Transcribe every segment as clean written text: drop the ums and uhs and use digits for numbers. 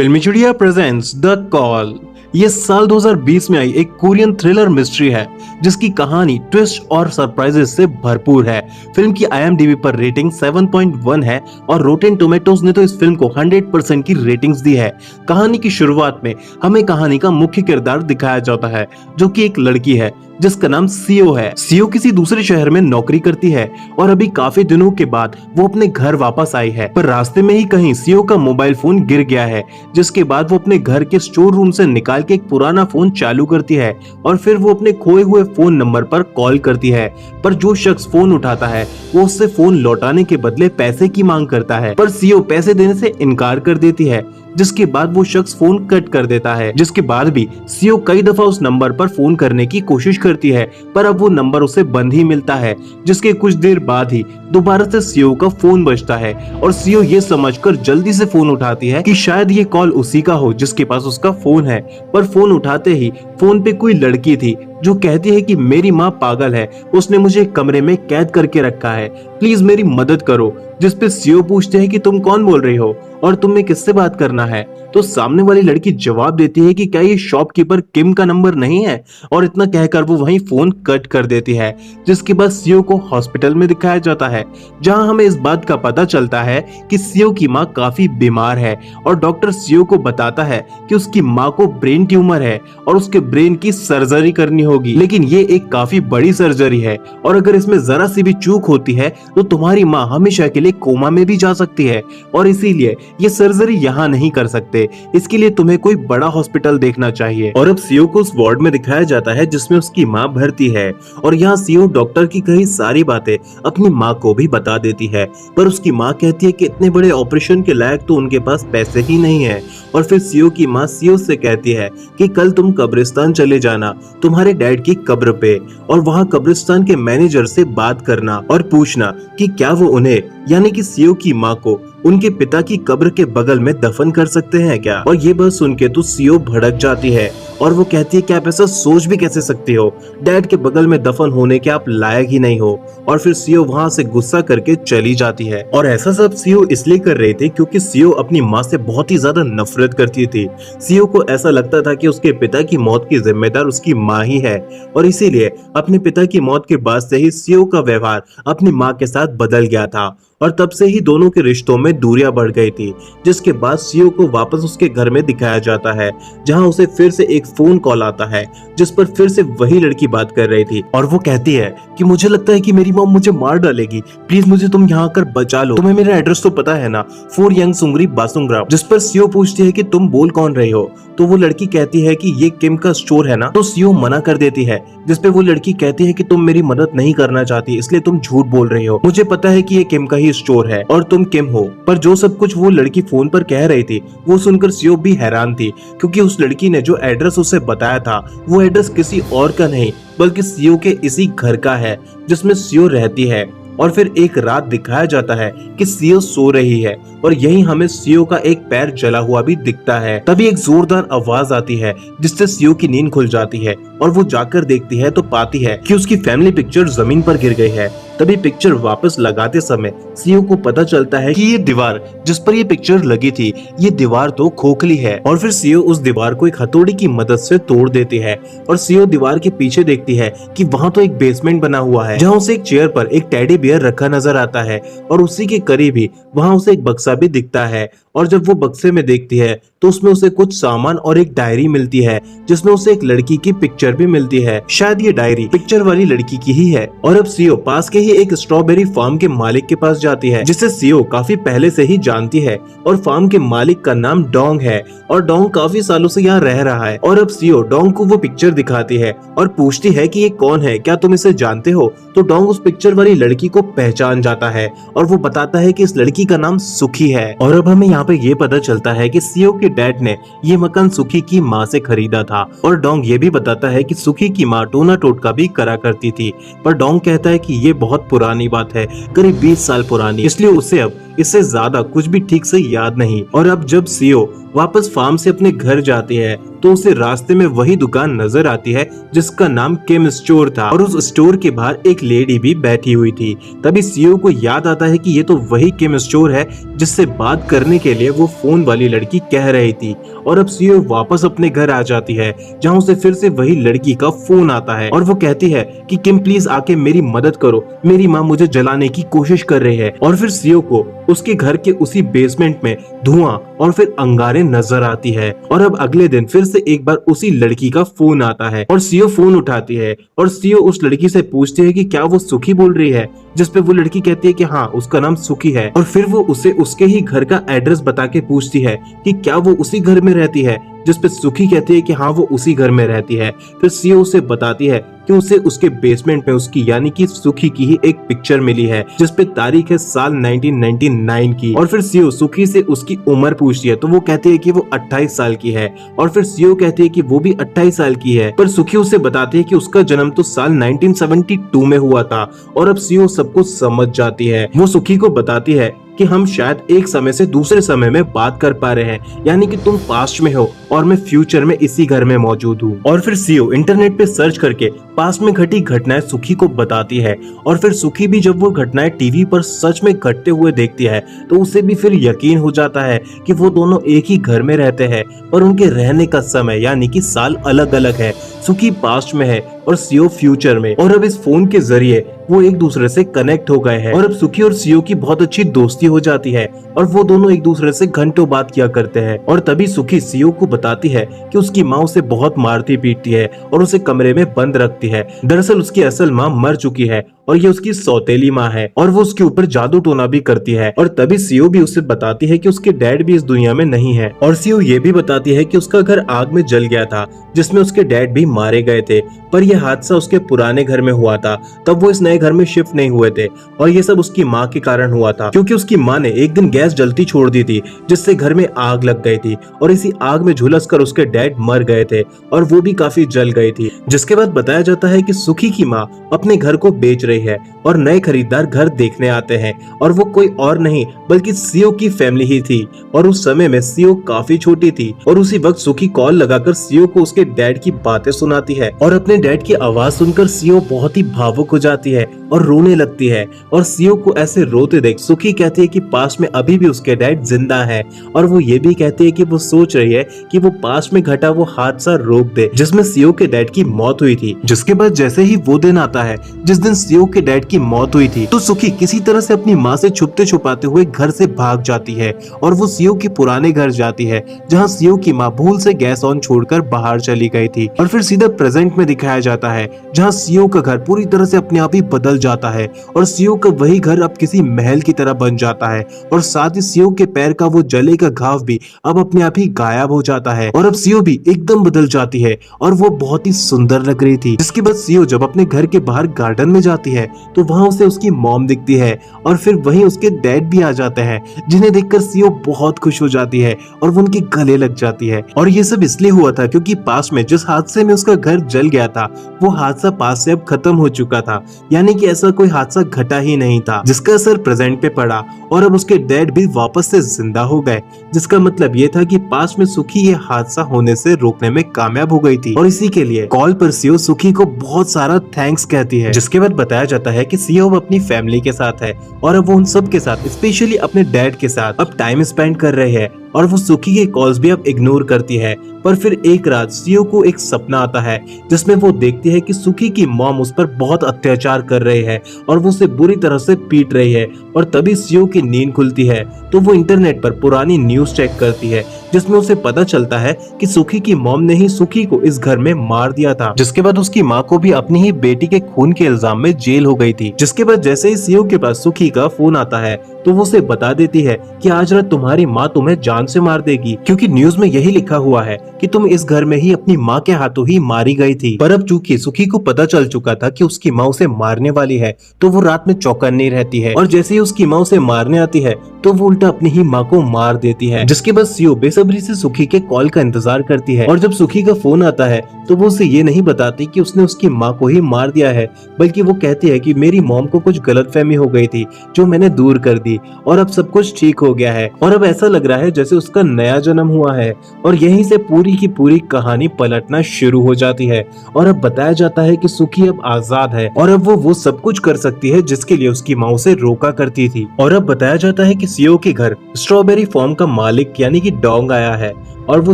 फिल्मी चिड़िया presents the call. ये साल 2020 में आई एक कोरियन थ्रिलर मिस्ट्री है जिसकी कहानी ट्विस्ट और सरप्राइजेस से भरपूर है। फिल्म की IMDb पर रेटिंग 7.1 है और रोटेन टोमेटोज ने तो इस फिल्म को 100% की रेटिंग्स दी है। कहानी की शुरुआत में हमें कहानी का मुख्य किरदार दिखाया जाता है जो कि एक लड़की है जिसका नाम सीओ है। सीओ किसी दूसरे शहर में नौकरी करती है और अभी काफी दिनों के बाद वो अपने घर वापस आई है, पर रास्ते में ही कहीं सीओ का मोबाइल फोन गिर गया है, जिसके बाद वो अपने घर के स्टोर रूम से निकाल के एक पुराना फोन चालू करती है और फिर वो अपने खोए हुए फोन नंबर पर कॉल करती है। पर जो शख्स फोन उठाता है वो उससे फोन लौटाने के बदले पैसे की मांग करता है, पर सीओ पैसे देने से इनकार कर देती है, जिसके बाद वो शख्स फोन कट कर देता है। जिसके बाद भी सीओ कई दफा उस नंबर पर फोन करने की कोशिश करती है, पर अब वो नंबर उसे बंद ही मिलता है। जिसके कुछ देर बाद ही दोबारा से सीओ का फोन बजता है और सीओ ये समझकर जल्दी से फोन उठाती है कि शायद ये कॉल उसी का हो जिसके पास उसका फोन है। पर फोन उठाते ही फोन पे कोई लड़की थी जो कहती है कि मेरी माँ पागल है, उसने मुझे कमरे में कैद करके रखा है, प्लीज मेरी मदद करो। जिस पे सीओ पूछते हैं कि तुम कौन बोल रही हो और तुम्हें किससे बात करना है, तो सामने वाली लड़की जवाब देती है कि क्या ये शॉपकीपर किम का नंबर नहीं है, और इतना कहकर वो वहीं फोन कट कर देती है। जिसके बाद सीओ को हॉस्पिटल में दिखाया जाता है जहां हमें इस बात का पता चलता है कि सीओ की माँ काफी बीमार है और डॉक्टर सीओ को बताता है कि उसकी माँ को ब्रेन ट्यूमर है और उसके ब्रेन की सर्जरी करनी होगी, लेकिन ये एक काफी बड़ी सर्जरी है और अगर इसमें जरा सी भी चूक होती है तो तुम्हारी माँ हमेशा के लिए कोमा में भी जा सकती है और इसीलिए ये सर्जरी यहाँ नहीं कर सकते, इसके लिए तुम्हें कोई बड़ा हॉस्पिटल देखना चाहिए। और अब सीओ को उस वार्ड में दिखाया जाता है जिसमें उसकी माँ भर्ती है और यहाँ सीओ डॉक्टर की कही सारी बातें अपनी माँ को भी बता देती है, पर उसकी माँ कहती है कि इतने बड़े ऑपरेशन के लायक तो उनके पास पैसे ही नहीं है। और फिर सीओ की माँ सीओ से कहती है कि कल तुम कब्रिस्तान चले जाना तुम्हारे डैड की कब्र पे और वहाँ कब्रिस्तान के मैनेजर से बात करना और पूछना कि क्या वो उन्हें यानी कि सीओ की माँ को उनके पिता की कब्र के बगल में दफन कर सकते हैं क्या। और ये बात सुन के तो सीओ भड़क जाती है और वो कहती है कि आप ऐसा सोच भी कैसे सकती हो, डैड के बगल में दफन होने के आप लायक ही नहीं हो। और फिर सीओ वहाँ से गुस्सा करके चली जाती है और ऐसा सब सीओ इसलिए कर रही थी क्योंकि सीओ अपनी माँ से बहुत ही ज्यादा नफरत करती थी। सीओ को ऐसा लगता था कि उसके पिता की मौत की जिम्मेदार उसकी माँ ही है और इसीलिए अपने पिता की मौत के बाद से ही सीओ का व्यवहार अपनी माँ के साथ बदल गया था और तब से ही दोनों के रिश्तों में दूरियां बढ़ गई थी। जिसके बाद सीओ को वापस उसके घर में दिखाया जाता है जहां उसे फिर से एक फोन कॉल आता है जिस पर फिर से वही लड़की बात कर रही थी और वो कहती है कि मुझे लगता है कि मेरी मॉम मुझे मार डालेगी, प्लीज मुझे तुम यहाँ आकर बचा लो, तुम्हें मेरा एड्रेस तो पता है ना, 4 यंग सुंगरी बासुंगरा। जिस पर सीओ पूछती है कि तुम बोल कौन रही हो, तो वो लड़की कहती है कि ये किम का स्टोर है ना, तो सीओ मना कर देती है। जिस पे वो लड़की कहती है कि तुम मेरी मदद नहीं करना चाहती इसलिए तुम झूठ बोल रही हो, मुझे पता है कि ये किम का ही स्टोर है और तुम किम हो। पर जो सब कुछ वो लड़की फोन पर कह रही थी वो सुनकर सीओ भी हैरान थी क्योंकि उस लड़की ने जो एड्रेस उसे बताया था वो एड्रेस किसी और का नहीं बल्कि सीओ के इसी घर का है जिसमें सीओ रहती है। और फिर एक रात दिखाया जाता है कि सीओ सो रही है और यहीं हमें सीओ का एक पैर जला हुआ भी दिखता है। तभी एक जोरदार आवाज आती है जिससे सीओ की नींद खुल जाती है और वो जाकर देखती है तो पाती है कि उसकी फैमिली पिक्चर जमीन पर गिर गई है। तभी पिक्चर वापस लगाते समय सीओ को पता चलता है कि ये दीवार जिस पर ये पिक्चर लगी थी ये दीवार तो खोखली है और फिर सीओ उस दीवार को एक हथौड़ी की मदद से तोड़ देती है और सीओ दीवार के पीछे देखती है कि वहाँ तो एक बेसमेंट बना हुआ है जहाँ उसे एक चेयर पर एक टेडी बियर रखा नजर आता है और उसी के करीब ही वहाँ उसे एक बक्सा भी दिखता है। और जब वो बक्से में देखती है तो उसमें उसे कुछ सामान और एक डायरी मिलती है जिसमें उसे एक लड़की की पिक्चर भी मिलती है, शायद ये डायरी पिक्चर वाली लड़की की ही है। और अब सीओ पास के ही एक स्ट्रॉबेरी फार्म के मालिक के पास जाती है जिसे सीओ काफी पहले से ही जानती है और फार्म के मालिक का नाम डोंग है और डोंग काफी सालों से यहाँ रह रहा है। और अब सीओ डोंग को वो पिक्चर दिखाती है और पूछती है कि ये कौन है, क्या तुम इसे जानते हो। तो डोंग उस पिक्चर वाली लड़की को पहचान जाता है और वो बताता है कि इस लड़की का नाम सुखी है। और अब हमें यहाँ पे ये पता चलता है कि सीओ के डैड ने ये मकान सुखी की माँ से खरीदा था और डोंग ये भी बताता है कि सुखी की माँ टोना टोटका भी करा करती थी। पर डोंग कहता है कि ये बहुत पुरानी बात है, करीब 20 साल पुरानी, इसलिए उसे अब इससे ज्यादा कुछ भी ठीक से याद नहीं। और अब जब सीओ वापस फार्म से अपने घर जाती है तो उसे रास्ते में वही दुकान नजर आती है जिसका नाम केम स्टोर था और उस स्टोर के बाहर एक लेडी भी बैठी हुई थी। तभी सीईओ को याद आता है कि ये तो वही केम स्टोर है जिससे बात करने के लिए वो फोन वाली लड़की कह रही थी। और अब सीईओ वापस अपने घर आ जाती है जहाँ उसे फिर से वही लड़की का फोन आता है और वो कहती है कि किम प्लीज आके मेरी मदद करो, मेरी माँ मुझे जलाने की कोशिश कर रही है। और फिर सीईओ को उसके घर के उसी बेसमेंट में धुआं और फिर अंगारे नजर आती है। और अब अगले दिन फिर से एक बार उसी लड़की का फोन आता है और सीईओ फोन उठाती है और सीईओ उस लड़की से पूछती है कि क्या वो सुखी बोल रही है, जिस पे वो लड़की कहती है कि हाँ उसका नाम सुखी है। और फिर वो उसे उसके ही घर का एड्रेस बता के पूछती है कि क्या वो उसी घर में रहती है, जिस पे सुखी कहती है कि हाँ वो उसी घर में रहती है। फिर सीईओ उसे बताती है कि उसे उसके बेसमेंट में उसकी यानी कि सुखी की ही एक पिक्चर मिली है जिस पे तारीख है साल 1999 की। और फिर सीईओ सुखी से उसकी उम्र पूछती है तो वो कहती है कि वो 28 साल की है और फिर सीईओ कहती है कि वो भी 28 साल की है। पर सुखी उसे बताती है कि उसका जन्म तो साल 1972 में हुआ था। और अब सीईओ सब कुछ समझ जाती है। वो सुखी को बताती है कि हम शायद एक समय से दूसरे समय में बात कर पा रहे हैं, यानी कि तुम पास्ट में हो और मैं फ्यूचर में इसी घर में मौजूद हूँ। और फिर सीईओ इंटरनेट पे सर्च करके पास्ट में घटी घटनाएं सुखी को बताती है और फिर सुखी भी जब वो घटनाएं टीवी पर सच में घटते हुए देखती है तो उसे भी फिर यकीन हो जाता है कि वो दोनों एक ही घर में रहते हैं पर उनके रहने का समय यानी कि साल अलग अलग है। सुखी पास्ट में है और सीईओ फ्यूचर में। और अब इस फोन के जरिए वो एक दूसरे से कनेक्ट हो गए हैं और अब सुखी और सीईओ की बहुत अच्छी दोस्ती हो जाती है और वो दोनों एक दूसरे से घंटों बात किया करते हैं। और तभी सुखी सीईओ को बताती है कि उसकी माँ उसे बहुत मारती पीटती है और उसे कमरे में बंद रखती है। दरअसल उसकी असल माँ मर चुकी है और ये उसकी सौतेली माँ है और वो उसके ऊपर जादू टोना भी करती है। और तभी सीईओ भी उसे बताती है कि उसके डैड भी इस दुनिया में नहीं है। और सीईओ ये भी बताती है कि उसका घर आग में जल गया था जिसमें उसके डैड भी मारे गए थे, पर यह हादसा उसके पुराने घर में हुआ था, तब वो इस नए घर में शिफ्ट नहीं हुए थे और ये सब उसकी माँ के कारण हुआ था क्योंकि उसकी माँ ने एक दिन गैस जलती छोड़ दी थी जिससे घर में आग लग गई थी और इसी आग में झुलस कर उसके डैड मर गए थे और वो भी काफी जल गई थी। जिसके बाद बताया जाता है कि सुखी की माँ अपने घर को बेच रही है और नए खरीदार घर देखने आते हैं और वो कोई और नहीं बल्कि सीईओ की फैमिली ही थी। और उस समय में सीईओ काफी छोटी थी और उसी वक्त सुखी कॉल लगाकर सीईओ को उसके डैड की बातें सुनाती है और अपने डैड की आवाज सुनकर सीईओ बहुत ही भावुक हो जाती है और रोने लगती है। और सीईओ को ऐसे रोते देख सुखी कहती है कि पास में अभी भी उसके डैड जिंदा है और वो ये भी कहती है कि वो सोच रही है कि वो पास में घटा वो हादसा रोक दे जिसमें सीईओ के डैड की मौत हुई थी। जिसके बाद जैसे ही वो दिन आता है जिस दिन सीईओ के डैड की मौत हुई थी तो सुखी किसी तरह से अपनी माँ से छुपते छुपाते हुए घर से भाग जाती है और वो सीईओ के पुराने घर जाती है जहाँ सीईओ की माँ भूल से गैस ऑन छोड़कर बाहर चली गई थी। और फिर सीधा प्रेजेंट में दिखाया जाता है जहाँ सीईओ का घर पूरी तरह से अपने आप ही बदल जाता है और सीईओ का वही घर अब किसी महल की तरह बन जाता है और साथ ही सीईओ के पैर का वो जले का घाव भी अब अपने आप ही गायब हो जाता है और अब सीईओ भी एकदम बदल जाती है और वो बहुत ही सुंदर लग रही थी। जिसके बाद सीईओ जब अपने घर के बाहर गार्डन में जाती है तो वहाँ उसे उसकी मॉम दिखती है और फिर वहीं उसके डैड भी आ जाते हैं जिन्हें देखकर सीईओ बहुत खुश हो जाती है और वो उनके गले लग जाती है। और ये सब इसलिए हुआ था क्योंकि पास में जिस हादसे में उसका घर जल गया था वो हादसा पास से अब खत्म हो चुका था, यानी कि ऐसा कोई हादसा घटा ही नहीं था जिसका असर प्रेजेंट पे पड़ा और अब उसके डैड भी वापस से जिंदा हो गए। जिसका मतलब ये था कि पास में सुखी ये हादसा होने से रोकने में कामयाब हो गई थी और इसी के लिए कॉल पर सीईओ सुखी को बहुत सारा थैंक्स कहती है। जिसके बाद बताया जाता है कि सीईओ अपनी फैमिली के साथ है और अब वो उन सब के साथ स्पेशली अपने डैड के साथ अब टाइम स्पेंड कर रहे हैं और वो सुखी के कॉल्स भी अब इग्नोर करती है। पर फिर एक रात सीईओ को एक सपना आता है जिसमें वो देखती है कि सुखी की मॉम उस पर बहुत अत्याचार कर रही है और वो उसे बुरी तरह से पीट रही है। और तभी सीईओ की नींद खुलती है तो वो इंटरनेट पर पुरानी न्यूज चेक करती है जिसमें उसे पता चलता है कि सुखी की मॉम ने ही सुखी को इस घर में मार दिया था। जिसके बाद उसकी माँ को भी अपनी ही बेटी के खून के इल्जाम में जेल हो गई थी। जिसके बाद जैसे ही सीईओ के पास सुखी का फोन आता है तो वो उसे बता देती है कि आज रात तुम्हारी माँ तुम्हें जान से मार देगी क्योंकि न्यूज में यही लिखा हुआ है कि तुम इस घर में ही अपनी माँ के हाथों ही मारी गई थी। पर अब चूंकि सुखी को पता चल चुका था कि उसकी माँ उसे मारने वाली है तो वो रात में चौकन्नी रहती है और जैसे ही उसकी माँ उसे मारने आती है तो वो उल्टा अपनी ही माँ को मार देती है। जिसके बाद सीईओ बेसब्री से सुखी के कॉल का इंतजार करती है और जब सुखी का फोन आता है तो वो उसे ये नहीं बताती कि उसने उसकी माँ को ही मार दिया है, बल्कि वो कहती है कि मेरी मॉम को कुछ गलतफहमी हो गई थी जो मैंने दूर कर दी और अब सब कुछ ठीक हो गया है और अब ऐसा लग रहा है जैसे उसका नया जन्म हुआ है। और यहीं से पूरी की पूरी कहानी पलटना शुरू हो जाती है और अब बताया जाता है कि सुखी अब आजाद है और अब वो सब कुछ कर सकती है जिसके लिए उसकी माँ उसे रोका करती थी। और अब बताया जाता है कि सीओ के घर स्ट्रॉबेरी फार्म का मालिक यानी कि डोंग आया है और वो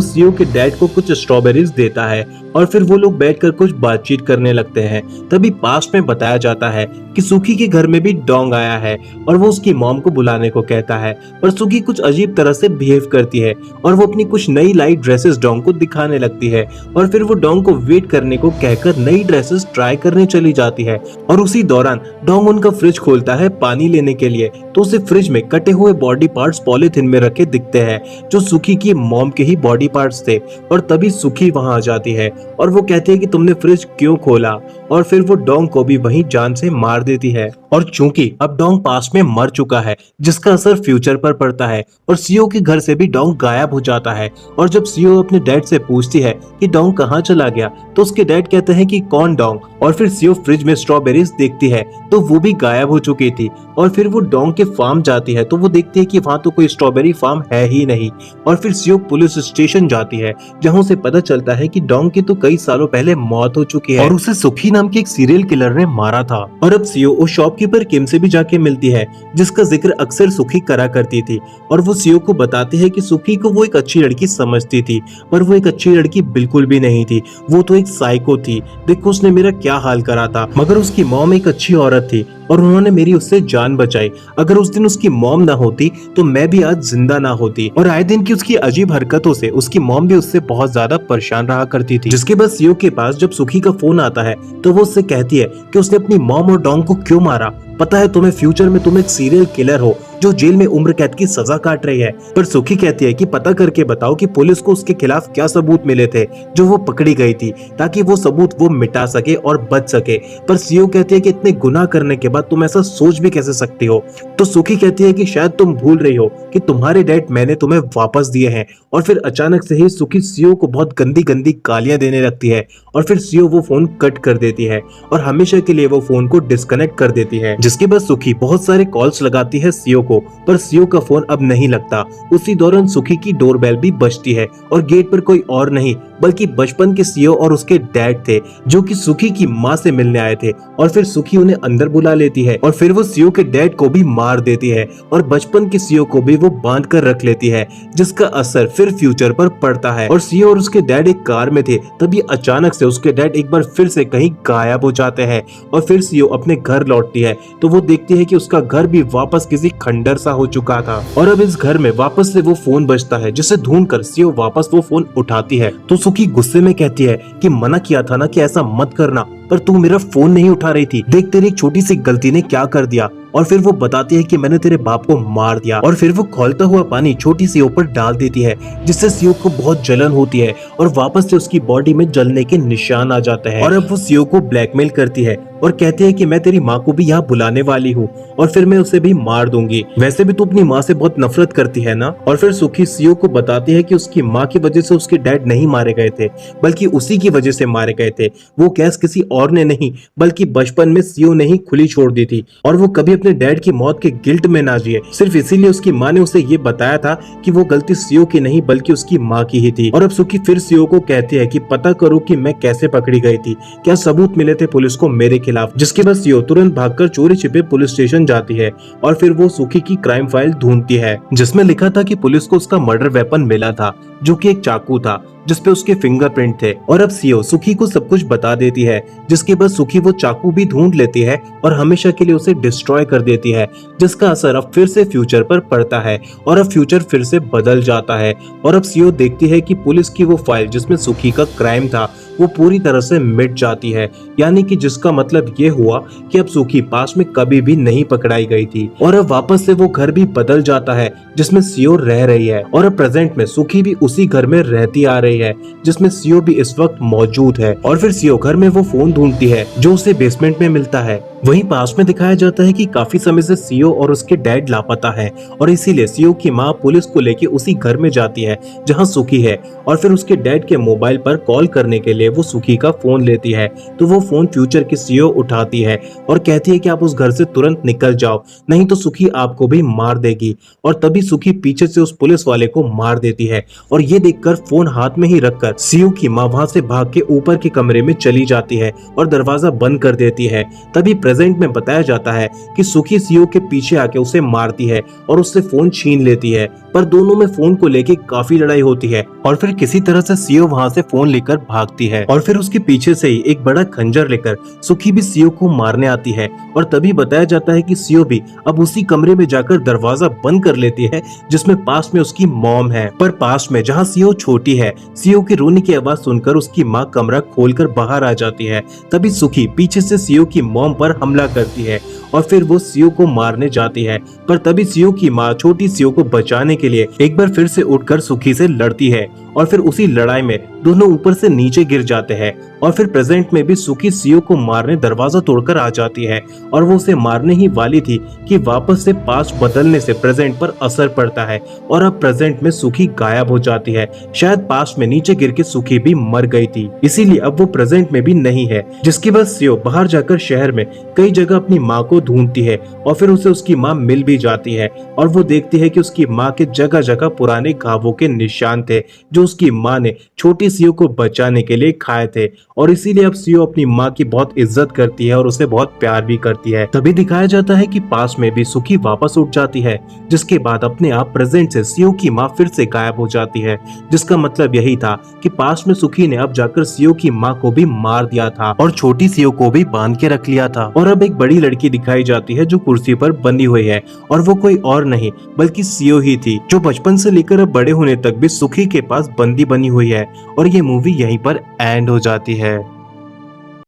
सीओ के डैड को कुछ स्ट्रॉबेरीज देता है और फिर वो लोग बैठकर कुछ बातचीत करने लगते हैं। तभी पास्ट में बताया जाता है कि सुखी के घर में भी डोंग आया है और वो उसकी मॉम को बुलाने को कहता है, पर सुखी कुछ अजीब तरह से बिहेव करती है और वो अपनी कुछ नई लाइट ड्रेसेस डोंग को दिखाने लगती है और फिर वो डोंग को वेट करने को कहकर नई ड्रेसेस ट्राई करने चली जाती है। और उसी दौरान डोंग उनका फ्रिज खोलता है पानी लेने के लिए, तो उसे फ्रिज में कटे हुए बॉडी पार्ट्स पॉलीथिन में रखे दिखते हैं जो सुखी की मॉम के ही बॉडी पार्ट्स थे। और तभी सुखी वहां आ जाती है और वो कहती है कि तुमने फ्रिज क्यों खोला, और फिर वो डोंग को भी वहीं जान से मार देती है। और चूंकि अब डोंग पास्ट में मर चुका है जिसका असर फ्यूचर पर पड़ता है और सीओ के घर से भी डोंग गायब हो जाता है। और जब सीओ अपने डैड से पूछती है कि डोंग कहाँ चला गया, तो उसके डैड कहते हैं कि कौन डोंग, और फिर सीओ फ्रिज में स्ट्रॉबेरीज देखती है तो वो भी गायब हो चुकी थी। और फिर वो डोंग के फार्म जाती है तो वो देखती है कि वहाँ तो कोई स्ट्रॉबेरी फार्म है ही नहीं। और फिर सीओ पुलिस स्टेशन जाती है जहाँ उसे पता चलता है कि डोंग की तो कई सालों पहले मौत हो चुकी है और उसे सुखी नाम के एक सीरियल किलर ने मारा था। और अब सीओ उस शॉपकीपर किम से भी जाके मिलती है जिसका जिक्र अक्सर सुखी करा करती थी और वो सीओ को बताती है कि सुखी को वो एक अच्छी लड़की समझती थी, पर वो एक अच्छी लड़की बिल्कुल भी नहीं थी, वो तो एक साइको थी। देखो उसने मेरा क्या हाल करा था, मगर उसकी मॉम एक अच्छी औरत थी और उन्होंने मेरी उससे जान बचाई। अगर उस दिन उसकी मॉम ना होती तो मैं भी आज जिंदा ना होती। और आए दिन की उसकी अजीब हरकतों से उसकी मॉम भी उससे बहुत ज्यादा परेशान रहा करती थी। जिसके बाद सीओ के पास जब सुखी का फोन आता है तो वो उससे कहती है कि उसने अपनी मॉम और डोंग को क्यों मारा। पता है तुम्हें फ्यूचर में तुम एक सीरियल किलर हो जो जेल में उम्र कैद की सजा काट रही है। पर सुखी कहती है कि पता करके बताओ कि पुलिस को उसके खिलाफ क्या सबूत मिले थे जो वो पकड़ी गई थी, ताकि वो सबूत वो मिटा सके और बच सके। पर सीओ कहती है कि इतने गुनाह करने के बाद तुम ऐसा सोच भी कैसे सकती हो। तो सुखी कहती है कि शायद तुम भूल रही हो कि तुम्हारे डैड मैंने तुम्हें वापस दिए हैं। और फिर अचानक से ही सुखी सीओ को बहुत गंदी गंदी गालियां देने लगती है और फिर सीओ वो फोन कट कर देती है और हमेशा के लिए वो फोन को डिस्कनेक्ट कर देती है। जिसके बाद सुखी बहुत सारे कॉल्स लगाती है सीओ को, पर सीओ का फोन अब नहीं लगता। उसी दौरान सुखी की डोरबेल भी बजती है और गेट पर कोई और नहीं बल्कि बचपन के सीओ और उसके डैड थे जो कि सुखी की माँ से मिलने आए थे। और फिर सुखी उन्हें अंदर बुला लेती है और फिर वो सीओ के डैड को भी मार देती है और बचपन के सीओ को भी वो बांध कर रख लेती है, जिसका असर फिर फ्यूचर पर पड़ता है। और सीओ और उसके डैड एक कार में थे, तभी अचानक से उसके डैड एक बार फिर से कहीं गायब हो जाते हैं और फिर सीओ अपने घर लौटती है तो वो देखती है कि उसका घर भी वापस किसी खंडर सा हो चुका था। और अब इस घर में वापस से वो फोन बजता है जिसे ढूंढकर सीओ वापस वो फोन उठाती है तो सुखी गुस्से में कहती है कि मना किया था ना कि ऐसा मत करना, पर तू मेरा फोन नहीं उठा रही थी, देख तेरी एक छोटी सी गलती ने क्या कर दिया। और फिर वो बताती है कि मैंने तेरे बाप को मार दिया। और फिर वो खौलता हुआ पानी छोटी सीओ पर डाल देती है जिससे सीओ को बहुत जलन होती है और वापस से उसकी बॉडी में जलने के निशान आ जाते हैं। और अब वो सीओ को ब्लैकमेल करती है और कहती है कि मैं तेरी माँ को भी यहाँ बुलाने वाली हूँ और फिर मैं उसे भी मार दूंगी, वैसे भी तू अपनी माँ से बहुत नफरत करती है ना। और फिर सुखी सीओ को बताती है कि उसकी माँ की वजह से उसके डैड नहीं मारे गए थे बल्कि उसी की वजह से मारे गए थे। वो गैस किसी और ने नहीं बल्कि बचपन में सीओ ने ही खुली छोड़ दी थी और वो कभी अपने डैड की मौत के गिल्ट में ना जिए, सिर्फ इसीलिए उसकी माँ ने उसे ये बताया था कि वो गलती सीओ की नहीं बल्कि उसकी माँ की ही थी। और अब सुखी फिर सीओ को कहती है कि पता करो कि मैं कैसे पकड़ी गई थी, क्या सबूत मिले थे पुलिस को मेरे खिलाफ। जिसके बाद सीओ तुरंत भागकर चोरी छिपे पुलिस स्टेशन जाती है और फिर वो सुखी की क्राइम फाइल ढूंढती है जिसमें लिखा था कि पुलिस को उसका मर्डर वेपन मिला था जो कि एक चाकू था जिसपे उसके फिंगरप्रिंट थे। और अब सीओ सुखी को सब कुछ बता देती है जिसके बाद सुखी वो चाकू भी ढूंढ लेती है और हमेशा के लिए उसे डिस्ट्रॉय कर देती है, जिसका असर अब फिर से फ्यूचर पर पड़ता है और अब फ्यूचर फिर से बदल जाता है। और अब सीओ देखती है कि पुलिस की वो फाइल जिसमें सुखी का क्राइम था वो पूरी तरह से मिट जाती है, यानी कि जिसका मतलब ये हुआ कि अब सुखी पास में कभी भी नहीं पकड़ाई गई थी। और अब वापस से वो घर भी बदल जाता है जिसमें सीओ रह रही है और अब प्रेजेंट में सुखी भी उसी घर में रहती आ रही है जिसमें सीओ भी इस वक्त मौजूद है। और फिर सीओ घर में वो फोन ढूंढती है जो उसे बेसमेंट में मिलता है वहीं पास में दिखाया जाता है कि काफी समय से सीओ और उसके डैड लापता है और इसीलिए सीओ की मां पुलिस को लेके उसी घर में जाती है जहां सुखी है और फिर उसके डैड के मोबाइल पर कॉल करने के लिए वो सुखी का फोन लेती है। तो वो फोन फ्यूचर की सीओ उठाती है और कहती है कि आप उस घर से तुरंत निकल जाओ, नहीं तो सुखी आपको भी मार देगी। और तभी सुखी पीछे से उस पुलिस वाले को मार देती है और ये देखकर फोन हाथ में ही रखकर सीओ की मां वहां से भाग के ऊपर के कमरे में चली जाती है और दरवाजा बंद कर देती है। तभी प्रेजेंट में बताया जाता है कि सुखी सीओ के पीछे आके उसे मारती है और उससे फोन छीन लेती है, पर दोनों में फोन को लेके काफी लड़ाई होती है और फिर किसी तरह से सीओ वहां से फोन लेकर भागती है और फिर उसके पीछे से ही एक बड़ा खंजर लेकर सुखी भी सीओ को मारने आती है। और तभी बताया जाता है कि सीओ भी अब उसी कमरे में जाकर दरवाजा बंद कर लेती है जिसमें पास में उसकी मॉम है। पर पास में जहाँ सीओ छोटी है, सीओ की रोने की आवाज सुनकर उसकी माँ कमरा खोलकर बाहर आ जाती है। तभी सुखी पीछे से सीओ की मॉम पर हमला करती है और फिर वो सीओ को मारने जाती है, पर तभी सीओ की माँ छोटी सीओ को बचाने के लिए एक बार फिर से उठकर सुखी से लड़ती है और फिर उसी लड़ाई में दोनों ऊपर से नीचे गिर जाते हैं। और फिर प्रेजेंट में भी सुखी सीओ को मारने दरवाजा तोड़कर आ जाती है और वो उसे मारने ही वाली थी कि वापस से पास्ट बदलने से प्रेजेंट पर असर पड़ता है और अब प्रेजेंट में सुखी गायब हो जाती है। शायद पास्ट में नीचे गिर के सुखी भी मर गई थी, इसीलिए अब वो प्रेजेंट में भी नहीं है। जिसके बाद सीओ बाहर जाकर शहर में कई जगह अपनी माँ को ढूंढती है और फिर उसे उसकी माँ मिल भी जाती है और वो देखती है कि उसकी माँ के जगह जगह पुराने घावों के निशान थे जो उसकी माँ ने छोटी सीओ को बचाने के लिए खाए थे। और इसीलिए अब सीओ अपनी माँ की बहुत इज्जत करती है और उसे बहुत प्यार भी करती है। तभी दिखाया जाता है कि पास में भी सुखी वापस उठ जाती है, जिसके बाद अपने आप प्रेजेंट से सीओ की माँ फिर से गायब हो जाती है। जिसका मतलब यही था कि पास में सुखी ने अब जाकर सीओ की माँ को भी मार दिया था और छोटी सीओ को भी बांध के रख लिया था। और अब एक बड़ी लड़की दिखाई जाती है जो कुर्सी पर बंधी हुई है और वो कोई और नहीं बल्कि सीओ ही थी, जो बचपन से लेकर अब बड़े होने तक भी सुखी के पास बंदी बनी हुई है। और ये मूवी यहीं पर एंड हो जाती है।